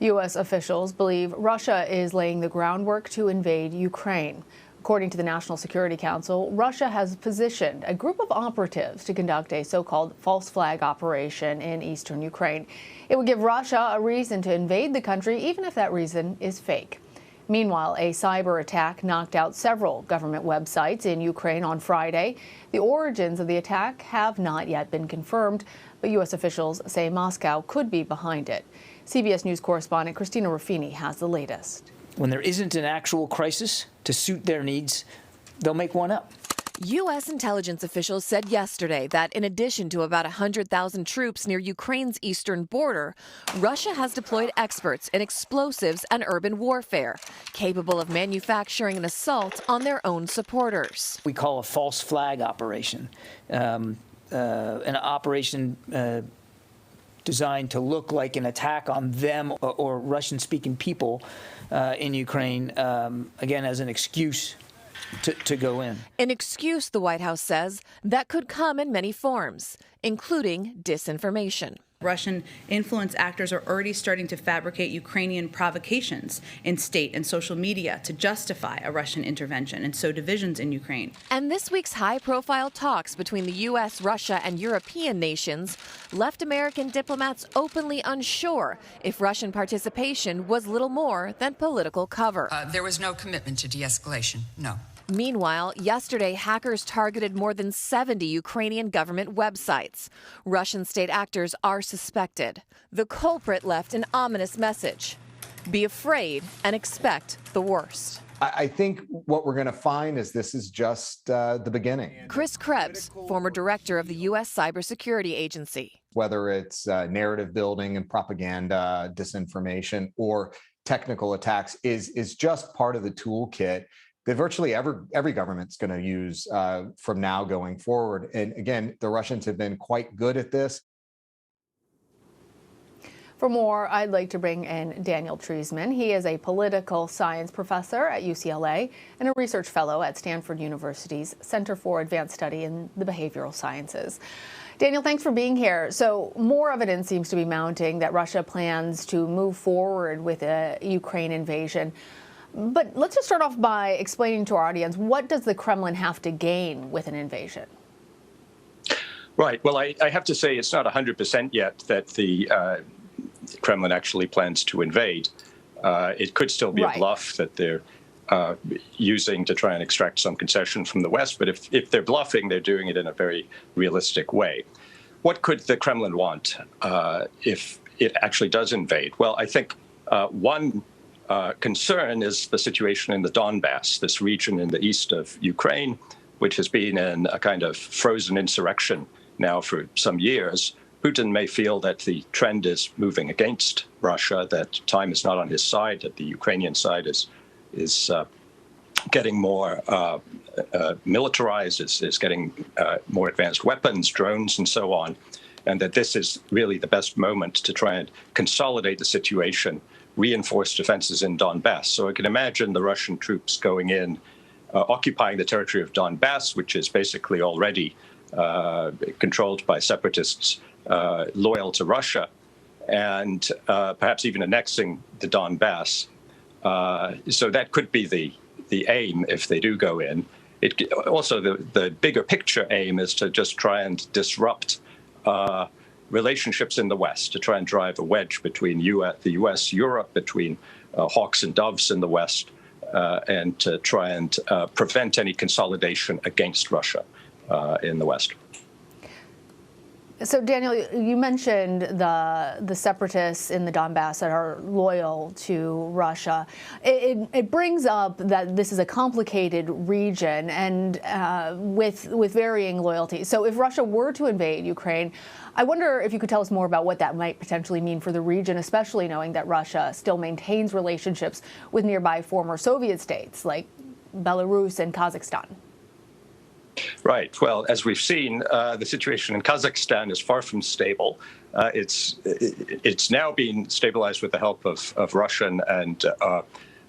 U.S. officials believe Russia is laying the groundwork to invade Ukraine. According to the National Security Council, Russia has positioned a group of operatives to conduct a so-called false flag operation in eastern Ukraine. It would give Russia a reason to invade the country, even if that reason is fake. Meanwhile, a cyber attack knocked out several government websites in Ukraine on Friday. The origins of the attack have not yet been confirmed, but U.S. officials say Moscow could be behind it. CBS News correspondent Christina Ruffini has the latest. When there isn't an actual crisis to suit their needs, they'll make one up. U.S. intelligence officials said yesterday that in addition to about 100,000 troops near Ukraine's eastern border, Russia has deployed experts in explosives and urban warfare, capable of manufacturing an assault on their own supporters. We call a false flag operation, an operation designed to look like an attack on them or Russian-speaking people in Ukraine, again, as an excuse to go in. An excuse, the White House says, that could come in many forms, including disinformation. Russian influence actors are already starting to fabricate Ukrainian provocations in state and social media to justify a Russian intervention and sow divisions in Ukraine. And this week's high-profile talks between the U.S., Russia, and European nations left American diplomats openly unsure if Russian participation was little more than political cover. There was no commitment to de-escalation, no. Meanwhile, yesterday, hackers targeted more than 70 Ukrainian government websites. Russian state actors are suspected. The culprit left an ominous message: be afraid and expect the worst. I think what we're going to find is this is just the beginning. Chris Krebs, former director of the U.S. Cybersecurity Agency. Whether it's narrative building and propaganda, disinformation, or technical attacks is just part of the toolkit that virtually every government's going to use from now going forward. And again, the Russians have been quite good at this. For more, I'd like to bring in Daniel Treisman. He is a political science professor at UCLA and a research fellow at Stanford University's Center for Advanced Study in the Behavioral Sciences. Daniel, thanks for being here. So more evidence seems to be mounting that Russia plans to move forward with a Ukraine invasion. But let's just start off by explaining to our audience, what does the Kremlin have to gain with an invasion? Right. Well, I have to say it's not 100% yet that the Kremlin actually plans to invade. It could still be a bluff that they're using to try and extract some concession from the West. But if they're bluffing, they're doing it in a very realistic way. What could the Kremlin want if it actually does invade? Well, I think one concern is the situation in the Donbass, this region in the east of Ukraine, which has been in a kind of frozen insurrection now for some years. Putin may feel that the trend is moving against Russia, that time is not on his side, that the Ukrainian side is getting more militarized, is getting more advanced weapons, drones, and so on, and that this is really the best moment to try and consolidate the situation, reinforce defenses in Donbass. So I can imagine the Russian troops going in, occupying the territory of Donbass, which is basically already controlled by separatists loyal to Russia, and perhaps even annexing the Donbass. So that could be the aim if they do go in. Also, the bigger picture aim is to just try and disrupt relationships in the West, to try and drive a wedge between the U.S., Europe, between hawks and doves in the West, and to try and prevent any consolidation against Russia in the West. So, Daniel, you mentioned the separatists in the Donbass that are loyal to Russia. It brings up that this is a complicated region and with varying loyalties. So if Russia were to invade Ukraine, I wonder if you could tell us more about what that might potentially mean for the region, especially knowing that Russia still maintains relationships with nearby former Soviet states like Belarus and Kazakhstan. Right. Well, as we've seen, the situation in Kazakhstan is far from stable. It's now being stabilized with the help of Russian and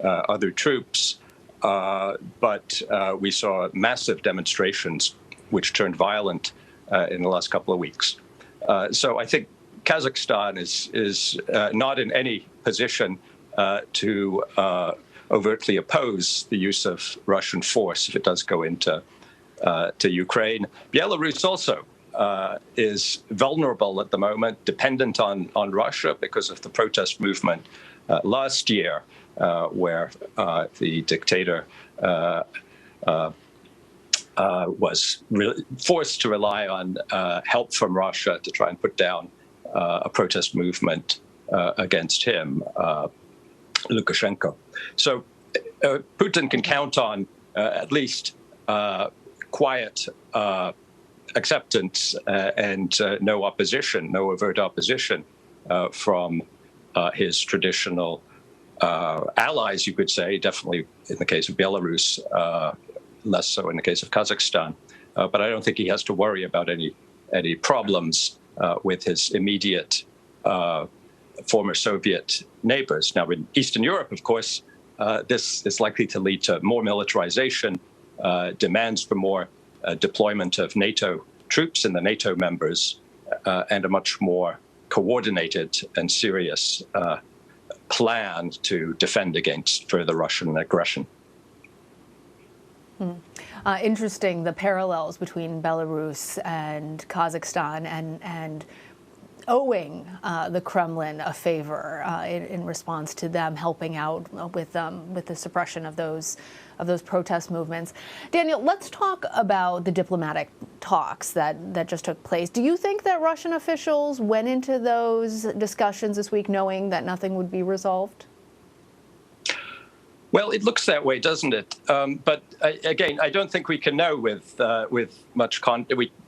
other troops. But we saw massive demonstrations which turned violent in the last couple of weeks. So I think Kazakhstan is not in any position to overtly oppose the use of Russian force if it does go into to Ukraine. Belarus also is vulnerable at the moment, dependent on Russia because of the protest movement last year, where the dictator was forced to rely on help from Russia to try and put down a protest movement against him, Lukashenko. So Putin can count on at least quiet acceptance and no opposition, no overt opposition from his traditional allies, you could say, definitely in the case of Belarus, less so in the case of Kazakhstan. But I don't think he has to worry about any problems with his immediate former Soviet neighbors. Now, in Eastern Europe, of course, this is likely to lead to more militarization, demands for more deployment of NATO troops and the NATO members, and a much more coordinated and serious plan to defend against further Russian aggression. Interesting, the parallels between Belarus and Kazakhstan and owing the Kremlin a favor in response to them helping out with the suppression of those protest movements. Daniel, let's talk about the diplomatic talks that just took place. Do you think that Russian officials went into those discussions this week knowing that nothing would be resolved? Well, it looks that way, doesn't it? But again, I don't think we can know with much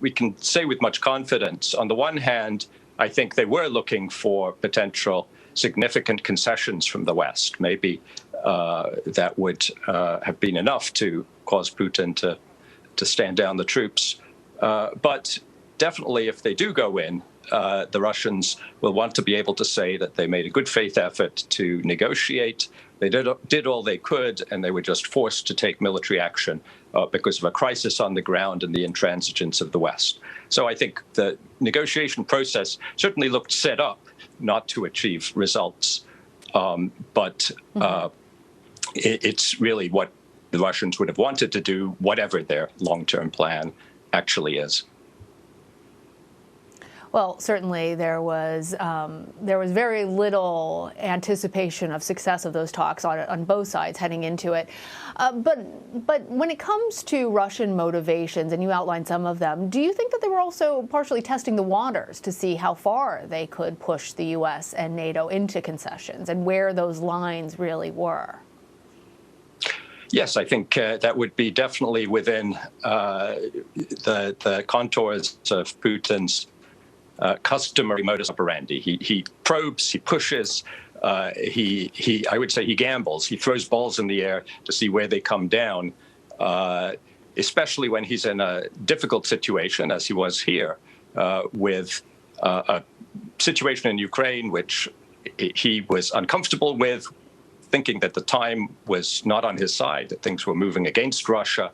we can say with much confidence. On the one hand, I think they were looking for potential significant concessions from the West. Maybe that would have been enough to cause Putin to stand down the troops. But definitely, if they do go in, the Russians will want to be able to say that they made a good faith effort to negotiate. They did all they could, and they were just forced to take military action because of a crisis on the ground and the intransigence of the West. So I think the negotiation process certainly looked set up not to achieve results, but it's really what the Russians would have wanted to do, whatever their long-term plan actually is. Well, certainly there was very little anticipation of success of those talks on both sides heading into it. But when it comes to Russian motivations, and you outlined some of them, do you think that they were also partially testing the waters to see how far they could push the US and NATO into concessions and where those lines really were? Yes, I think that would be definitely within the contours of Putin's customary modus operandi. He probes, he pushes, I would say he gambles. He throws balls in the air to see where they come down, especially when he's in a difficult situation, as he was here, with a situation in Ukraine which he was uncomfortable with, thinking that the time was not on his side, that things were moving against Russia,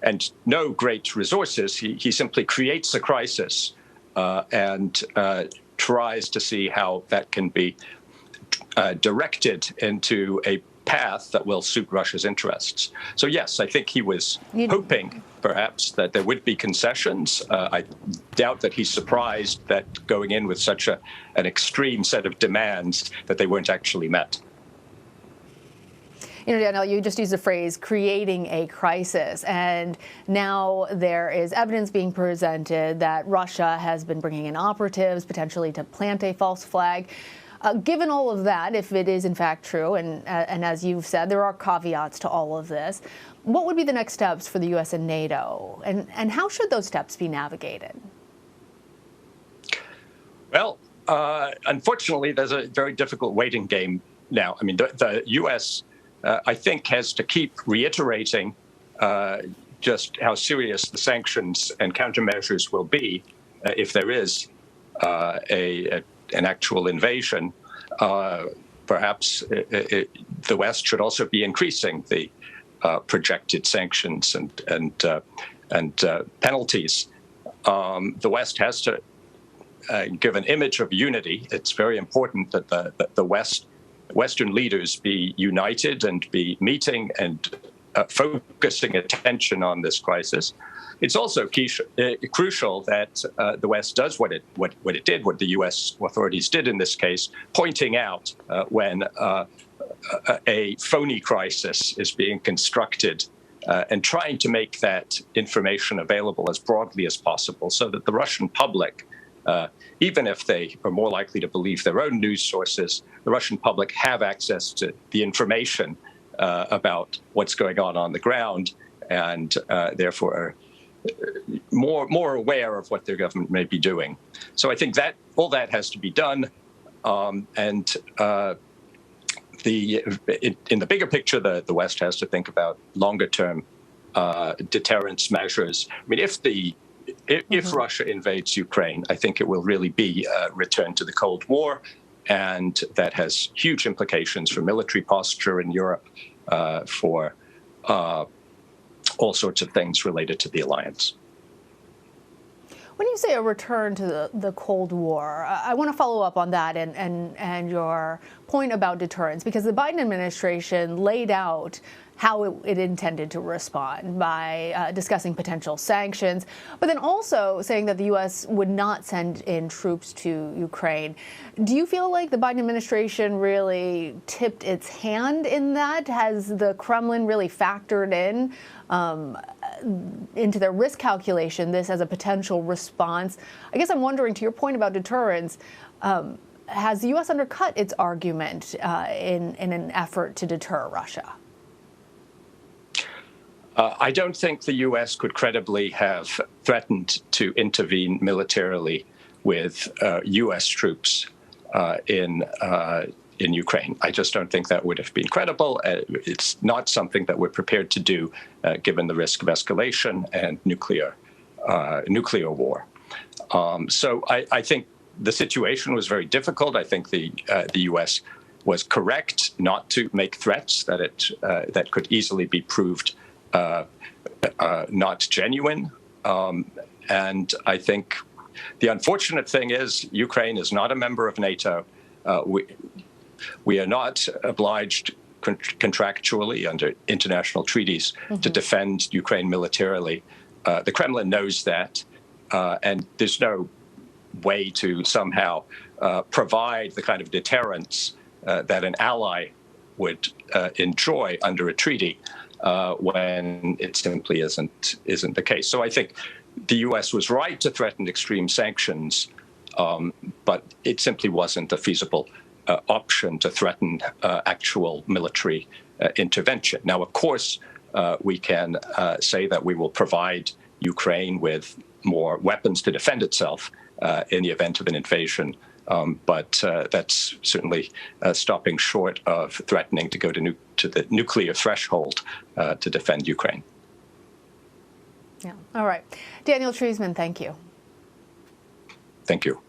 and no great resources. He simply creates a crisis and tries to see how that can be directed into a path that will suit Russia's interests. So yes, I think he was hoping perhaps that there would be concessions. I doubt that he's surprised that going in with such an extreme set of demands that they weren't actually met. You know, Daniel, you just used the phrase creating a crisis, and now there is evidence being presented that Russia has been bringing in operatives potentially to plant a false flag. Given all of that, if it is in fact true, and as you've said, there are caveats to all of this, what would be the next steps for the US and NATO, and how should those steps be navigated? Well, unfortunately, there's a very difficult waiting game now. I mean, the US I think has to keep reiterating just how serious the sanctions and countermeasures will be if there is an actual invasion. Perhaps the West should also be increasing the projected sanctions and penalties. The West has to give an image of unity. It's very important that the Western leaders be united and be meeting and focusing attention on this crisis. It's also crucial that the West does what it did, what the U.S. authorities did in this case, pointing out when a phony crisis is being constructed and trying to make that information available as broadly as possible so that the Russian public, even if they are more likely to believe their own news sources, the Russian public have access to the information about what's going on the ground, and therefore are more aware of what their government may be doing. So I think that all that has to be done, and in the bigger picture, the West has to think about longer-term deterrence measures. I mean, if Russia invades Ukraine, I think it will really be a return to the Cold War, and that has huge implications for military posture in Europe, for all sorts of things related to the alliance. When you say a return to the Cold War, I want to follow up on that and your point about deterrence, because the Biden administration laid out how it intended to respond by discussing potential sanctions, but then also saying that the U.S. would not send in troops to Ukraine. Do you feel like the Biden administration really tipped its hand in that? Has the Kremlin really factored in into their risk calculation this as a potential response? I guess I'm wondering, to your point about deterrence, has the U.S. undercut its argument in an effort to deter Russia? I don't think the U.S. could credibly have threatened to intervene militarily with U.S. troops in Ukraine. I just don't think that would have been credible. It's not something that we're prepared to do, given the risk of escalation and nuclear war. So I think the situation was very difficult. I think the U.S. was correct not to make threats that could easily be proved not genuine. And I think the unfortunate thing is Ukraine is not a member of NATO. We are not obliged contractually under international treaties to defend Ukraine militarily. The Kremlin knows that, and there's no way to somehow provide the kind of deterrence that an ally would enjoy under a treaty when it simply isn't the case. So I think the U.S. was right to threaten extreme sanctions, but it simply wasn't a feasible option to threaten actual military intervention. Now, of course, we can say that we will provide Ukraine with more weapons to defend itself in the event of an invasion, but that's certainly stopping short of threatening to go to the nuclear threshold to defend Ukraine. Yeah. All right. Daniel Treisman, thank you. Thank you.